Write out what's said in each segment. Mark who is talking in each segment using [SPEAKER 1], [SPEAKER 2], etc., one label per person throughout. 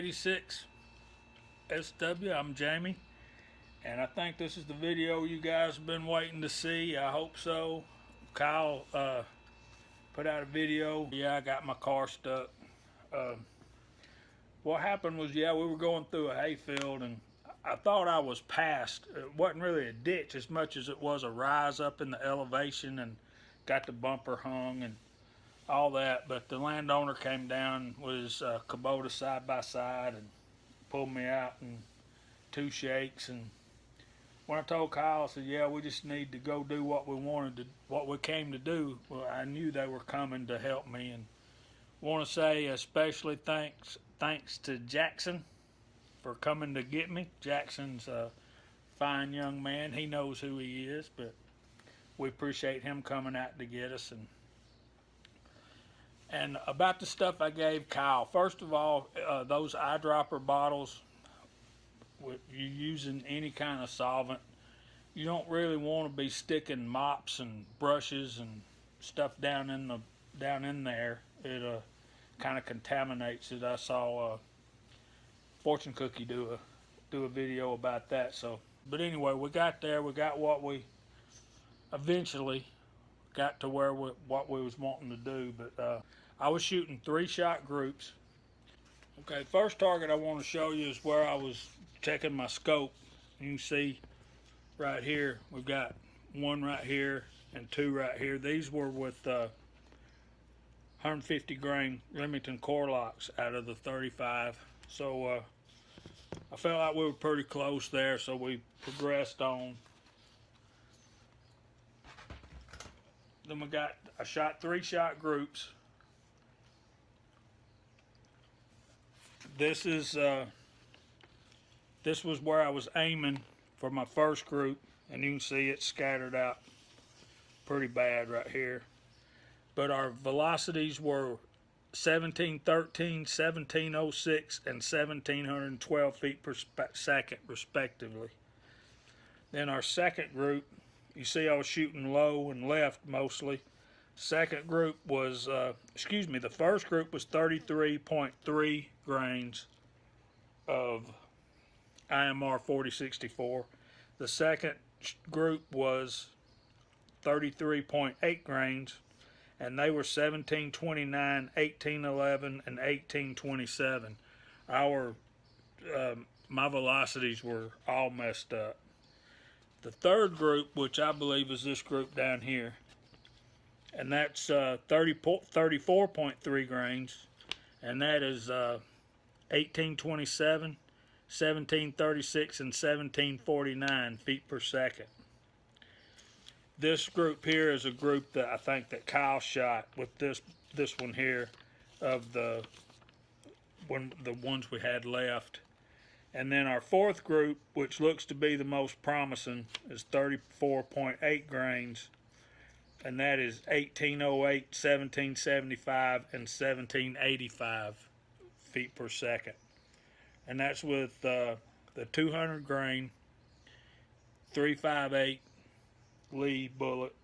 [SPEAKER 1] 86 SW. I'm Jamie, and I think this is the video you guys have been waiting to see. I hope so. Kyle put out a video. Yeah, I got my car stuck. What happened was, we were going through a hayfield, and I thought I was past. It wasn't really a ditch as much as it was a rise up in the elevation, and got the bumper hung and all that. But the landowner came down with his Kubota side by side and pulled me out in 2 shakes. And when I told Kyle, I said, "Yeah, we just need to go do what we came to do." Well, I knew they were coming to help me, and want to say especially thanks to Jackson for coming to get me. Jackson's a fine young man. He knows who he is, but we appreciate him coming out to get us. And about the stuff I gave Kyle, first of all, those eyedropper bottles, if you're using any kind of solvent, you don't really want to be sticking mops and brushes and stuff down in there. It kind of contaminates it. I saw Fortune Cookie do a video about that. So, but anyway, we got there. We got what we eventually got to what we was wanting to do. But I was shooting 3-shot groups. Okay, first target I want to show you is where I was checking my scope. You can see right here, we've got 1 right here and 2 right here. These were with 150 grain Remington core locks out of the 35. So I felt like we were pretty close there, so we progressed on. Then I shot 3-shot groups. This was where I was aiming for my first group, and you can see it scattered out pretty bad right here. But our velocities were 1713, 1706, and 1712 feet per second, respectively. Then our second group, you see I was shooting low and left mostly. Second group was, the first group was 33.3 grains of IMR 4064. The second group was 33.8 grains, and they were 1729, 1811, and 1827. My velocities were all messed up. The third group, which I believe is this group down here, and that's 34.3 grains, and that is 1827, 1736, and 1749 feet per second. This group here is a group that I think that Kyle shot with this one here of the ones we had left. And then our fourth group, which looks to be the most promising, is 34.8 grains, and that is 1808, 1775, and 1785 feet per second. And that's with the 200 grain 358 Lee bullet,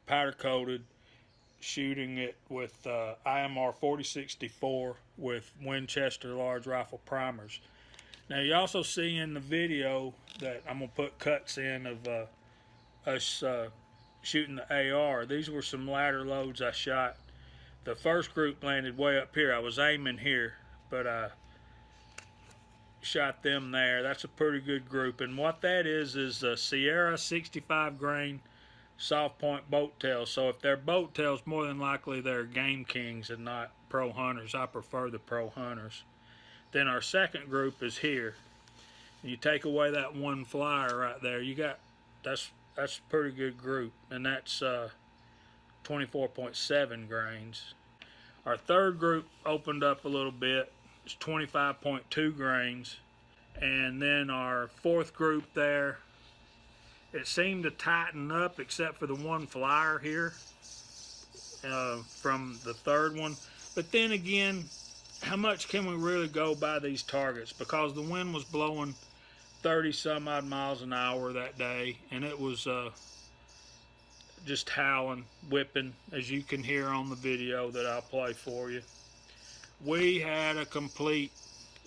[SPEAKER 1] powder coated, shooting it with IMR 4064 with Winchester large rifle primers. Now you also see in the video that I'm gonna put cuts in of us shooting the AR. These were some ladder loads I shot. The first group landed way up here. I was aiming here, but I shot them there. That's a pretty good group. And what that is a Sierra 65 grain soft point boat tails. So if they're boat tails, more than likely they're game kings and not pro hunters. I prefer the pro hunters. Then our second group is here. You take away that one flyer right there, you got that's a pretty good group, and that's 24.7 grains. Our third group opened up a little bit. It's 25.2 grains. And then our fourth group there, it seemed to tighten up except for the one flyer here from the third one. But then again, how much can we really go by these targets? Because the wind was blowing 30 some odd miles an hour that day, and it was just howling, whipping, as you can hear on the video that I'll play for you. we had a complete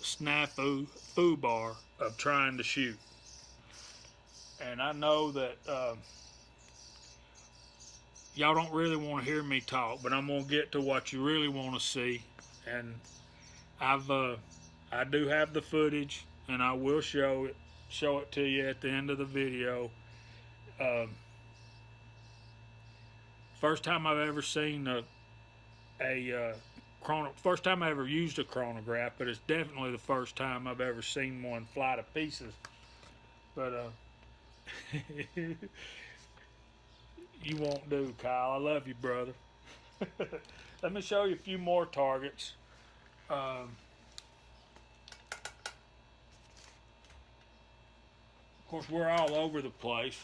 [SPEAKER 1] snafu foobar of trying to shoot. And I know that y'all don't really want to hear me talk, but I'm gonna get to what you really want to see. And I do have the footage, and I will show it to you at the end of the video. First time I've ever seen first time I ever used a chronograph, but it's definitely the first time I've ever seen one fly to pieces. But you won't do, Kyle. I love you, brother. Let me show you a few more targets. Of course, we're all over the place.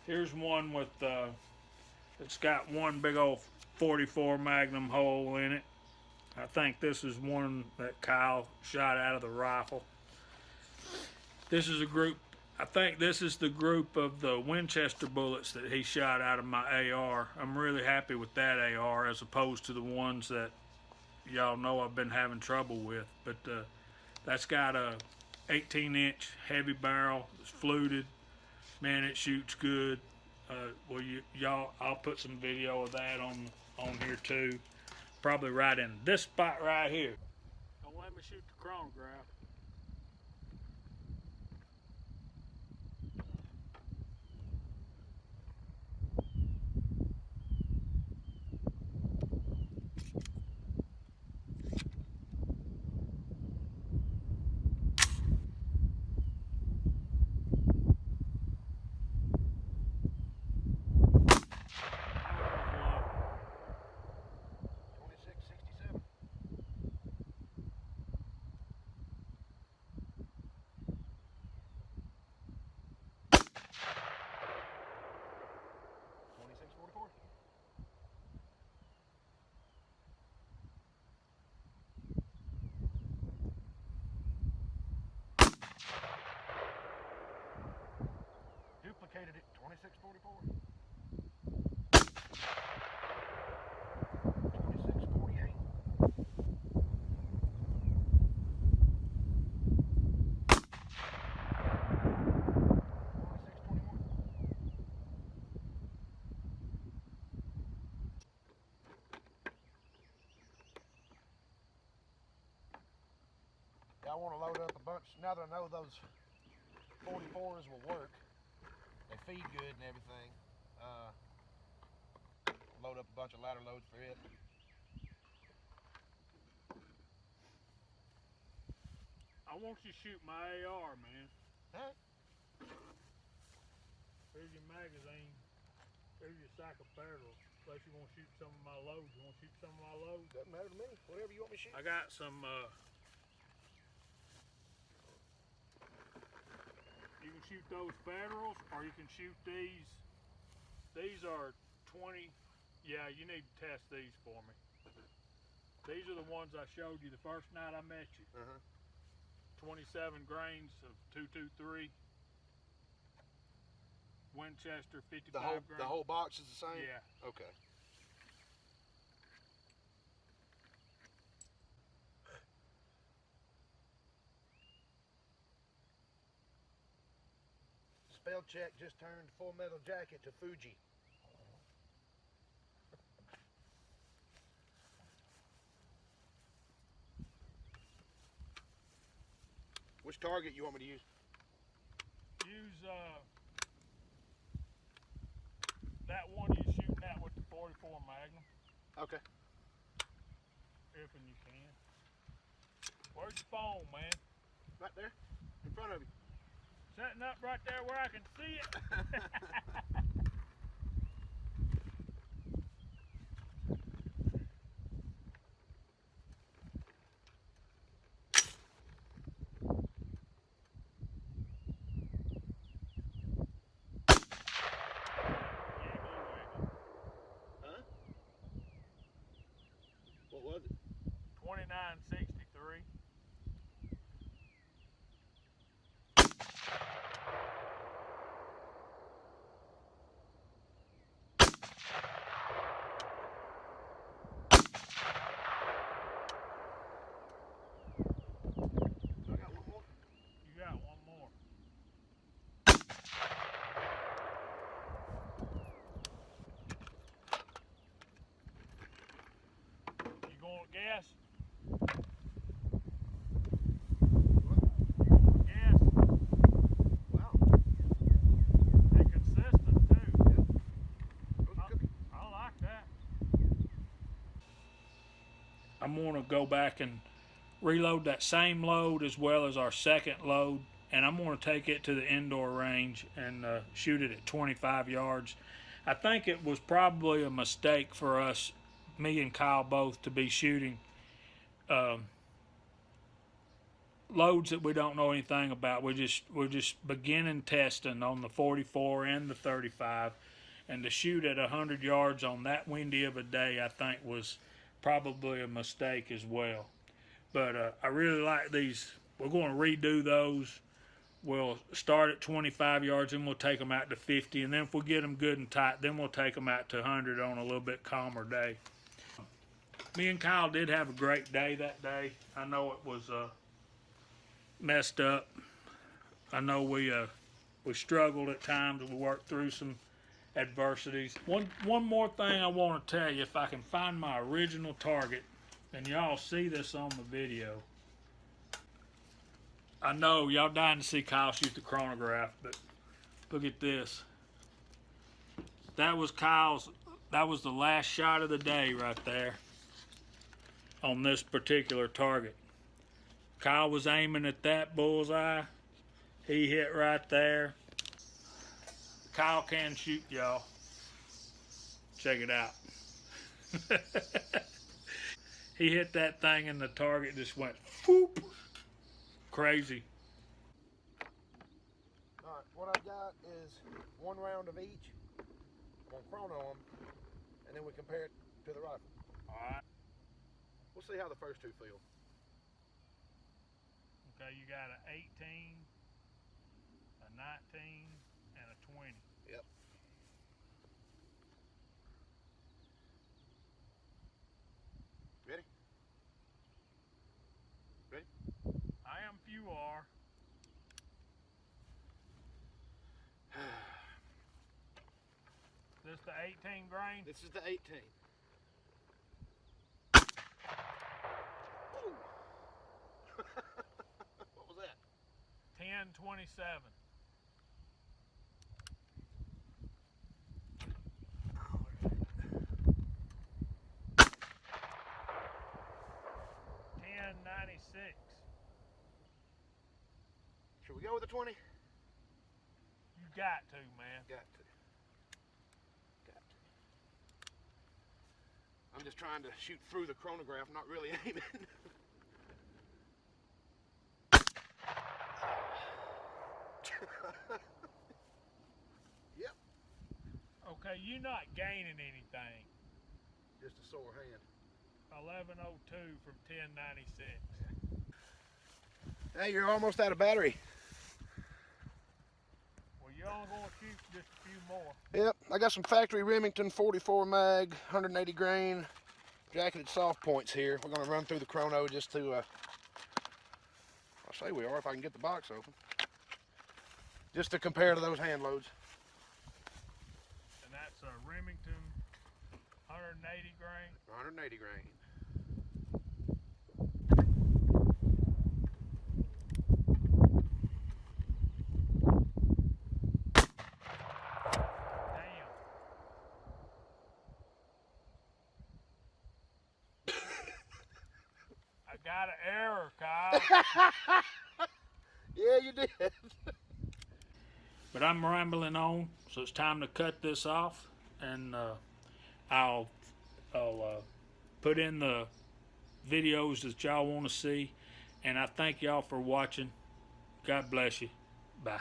[SPEAKER 1] Here's one with it's got one big old 44 Magnum hole in it. I think this is one that Kyle shot out of the rifle. This is a group, I think this is the group of the Winchester bullets that he shot out of my AR. I'm really happy with that AR as opposed to the ones that y'all know I've been having trouble with. But that's got a 18-inch heavy barrel. It's fluted. Man, it shoots good. Well, y'all, I'll put some video of that on here too. Probably right in this spot right here. Don't let me shoot the chronograph.
[SPEAKER 2] Duplicated it, 2644. 2648. 2621. I want to load up a bunch. Now that I know those 44s will work, they feed good and everything. Load up a bunch of ladder loads for it.
[SPEAKER 1] I want you to shoot my AR, man.
[SPEAKER 2] Huh?
[SPEAKER 1] Here's your magazine. Here's your sack of barrels. Unless you want to shoot some of my loads. You want to shoot some of my loads?
[SPEAKER 2] Doesn't matter to me. Whatever you want me to shoot.
[SPEAKER 1] I got some, you can shoot those Federals, or you can shoot these. These are 20, yeah, you need to test these for me. These are the ones I showed you the first night I met you. 27 grains of 223. Winchester 55 grains.
[SPEAKER 2] The whole box is the same?
[SPEAKER 1] Yeah.
[SPEAKER 2] Okay. Spell check just turned Full Metal Jacket to Fuji. Which target you want me to use?
[SPEAKER 1] Use that one you're shooting at with the 44 Magnum.
[SPEAKER 2] Okay.
[SPEAKER 1] If and you can. Where's your phone, man?
[SPEAKER 2] Right there, in front of you.
[SPEAKER 1] Setting up right there where I can see it.
[SPEAKER 2] Huh? What was it?
[SPEAKER 1] 2963. I'm going to go back and reload that same load as well as our second load, and I'm going to take it to the indoor range and shoot it at 25 yards. I think it was probably a mistake for us, me and Kyle both, to be shooting loads that we don't know anything about. We're just beginning testing on the 44 and the 35, and to shoot at 100 yards on that windy of a day, I think was probably a mistake as well. But I really like these. We're going to redo those. We'll start at 25 yards, and we'll take them out to 50, and then if we get them good and tight, then we'll take them out to 100 on a little bit calmer day. Me and Kyle did have a great day that day. I know it was messed up. I know we struggled at times. We worked through some adversities. One more thing I want to tell you, if I can find my original target, and y'all see this on the video. I know y'all dying to see Kyle shoot the chronograph, but look at this. That was the last shot of the day right there on this particular target. Kyle was aiming at that bullseye. He hit right there. Kyle can shoot, y'all. Check it out. He hit that thing and the target just went whoop. Crazy.
[SPEAKER 2] All right, what I've got is 1 round of each. I'm gonna chrono them, and then we compare it to the rifle.
[SPEAKER 1] All right.
[SPEAKER 2] We'll see how the first two feel.
[SPEAKER 1] Okay, you got an 18, a 19, and a 20.
[SPEAKER 2] Yep. Ready? Ready?
[SPEAKER 1] I am if you are. This the 18 grain?
[SPEAKER 2] This is the 18. Whoa. What was that?
[SPEAKER 1] 1027.
[SPEAKER 2] Should we go with the 20?
[SPEAKER 1] You got to, man.
[SPEAKER 2] Got to. I'm just trying to shoot through the chronograph, not really aiming. Yep.
[SPEAKER 1] Okay, you're not gaining anything.
[SPEAKER 2] Just a sore hand.
[SPEAKER 1] 1102 from 1096.
[SPEAKER 2] Hey, you're almost out of battery.
[SPEAKER 1] Well, you're only going to shoot just a few more.
[SPEAKER 2] Yep, I got some factory Remington 44 mag, 180 grain, jacketed soft points here. We're going to run through the chrono just to, I'll say we are if I can get the box open. Just to compare to those hand loads.
[SPEAKER 1] And that's a Remington 180 grain.
[SPEAKER 2] 180 grain.
[SPEAKER 1] Got an error, Kyle.
[SPEAKER 2] Yeah, you did.
[SPEAKER 1] But I'm rambling on, so it's time to cut this off, and I'll put in the videos that y'all want to see, and I thank y'all for watching. God bless you. Bye.